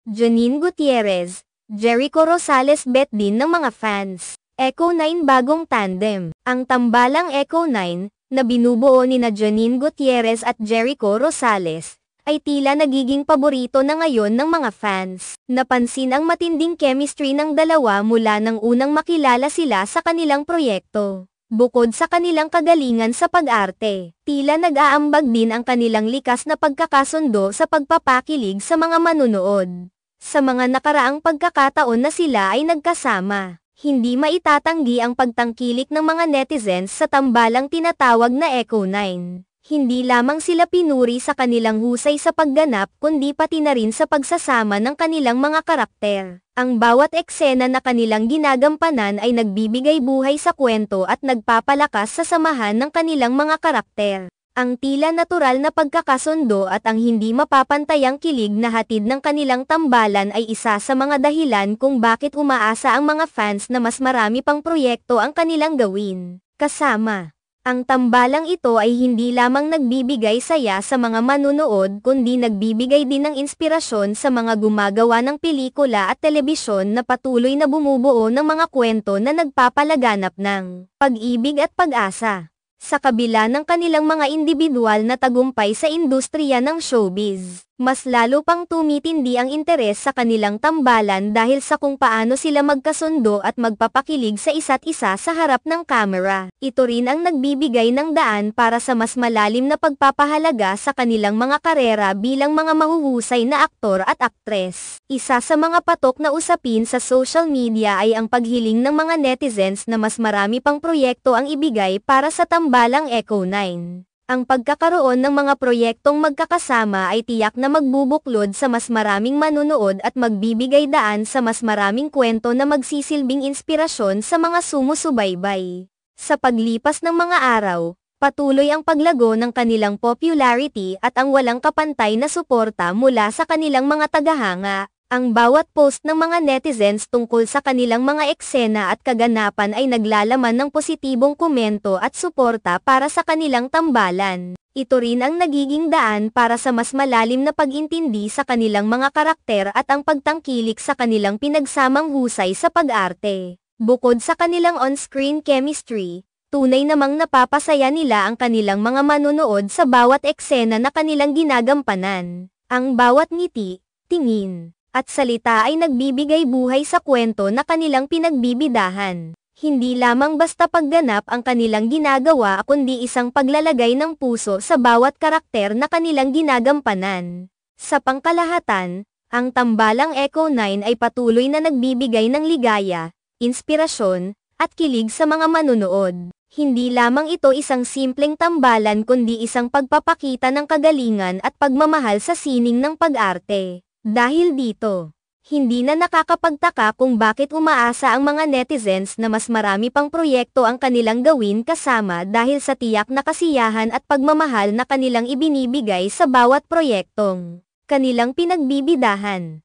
Janine Gutierrez, Jericho Rosales bet din ng mga fans. Echo 9 bagong tandem. Ang tambalang Echo 9, na binubuo nina Janine Gutierrez at Jericho Rosales, ay tila nagiging paborito na ngayon ng mga fans. Napansin ang matinding chemistry ng dalawa mula nang unang makilala sila sa kanilang proyekto. Bukod sa kanilang kagalingan sa pag-arte, tila nag-aambag din ang kanilang likas na pagkakasundo sa pagpapakilig sa mga manunood. Sa mga nakaraang pagkakataon na sila ay nagkasama, hindi maitatanggi ang pagtangkilik ng mga netizens sa tambalang tinatawag na Echo 9. Hindi lamang sila pinuri sa kanilang husay sa pagganap kundi pati na rin sa pagsasama ng kanilang mga karakter. Ang bawat eksena na kanilang ginagampanan ay nagbibigay buhay sa kwento at nagpapalakas sa samahan ng kanilang mga karakter. Ang tila natural na pagkakasundo at ang hindi mapapantayang kilig na hatid ng kanilang tambalan ay isa sa mga dahilan kung bakit umaasa ang mga fans na mas marami pang proyekto ang kanilang gawin. Kasama. Ang tambalang ito ay hindi lamang nagbibigay saya sa mga manunood kundi nagbibigay din ng inspirasyon sa mga gumagawa ng pelikula at telebisyon na patuloy na bumubuo ng mga kwento na nagpapalaganap ng pag-ibig at pag-asa. Sa kabila ng kanilang mga individual na tagumpay sa industriya ng showbiz, mas lalo pang tumitindi ang interes sa kanilang tambalan dahil sa kung paano sila magkasundo at magpapakilig sa isa't isa sa harap ng kamera. Ito rin ang nagbibigay ng daan para sa mas malalim na pagpapahalaga sa kanilang mga karera bilang mga mahuhusay na aktor at aktres. Isa sa mga patok na usapin sa social media ay ang paghiling ng mga netizens na mas marami pang proyekto ang ibigay para sa tambalang Echo 9. Ang pagkakaroon ng mga proyektong magkakasama ay tiyak na magbubuklod sa mas maraming manunood at magbibigay daan sa mas maraming kwento na magsisilbing inspirasyon sa mga sumusubaybay. Sa paglipas ng mga araw, patuloy ang paglago ng kanilang popularity at ang walang kapantay na suporta mula sa kanilang mga tagahanga. Ang bawat post ng mga netizens tungkol sa kanilang mga eksena at kaganapan ay naglalaman ng positibong komento at suporta para sa kanilang tambalan. Ito rin ang nagiging daan para sa mas malalim na pag-intindi sa kanilang mga karakter at ang pagtangkilik sa kanilang pinagsamang husay sa pag-arte. Bukod sa kanilang on-screen chemistry, tunay namang napapasaya nila ang kanilang mga manunood sa bawat eksena na kanilang ginagampanan. Ang bawat ngiti, tingin, at salita ay nagbibigay buhay sa kwento na kanilang pinagbibidahan. Hindi lamang basta pagganap ang kanilang ginagawa kundi isang paglalagay ng puso sa bawat karakter na kanilang ginagampanan. Sa pangkalahatan, ang tambalang Echo 9 ay patuloy na nagbibigay ng ligaya, inspirasyon, at kilig sa mga manunood. Hindi lamang ito isang simpleng tambalan kundi isang pagpapakita ng kagalingan at pagmamahal sa sining ng pag-arte. Dahil dito, hindi na nakakapagtaka kung bakit umaasa ang mga netizens na mas marami pang proyekto ang kanilang gawin kasama dahil sa tiyak na kasiyahan at pagmamahal na kanilang ibinibigay sa bawat proyektong kanilang pinagbibidahan.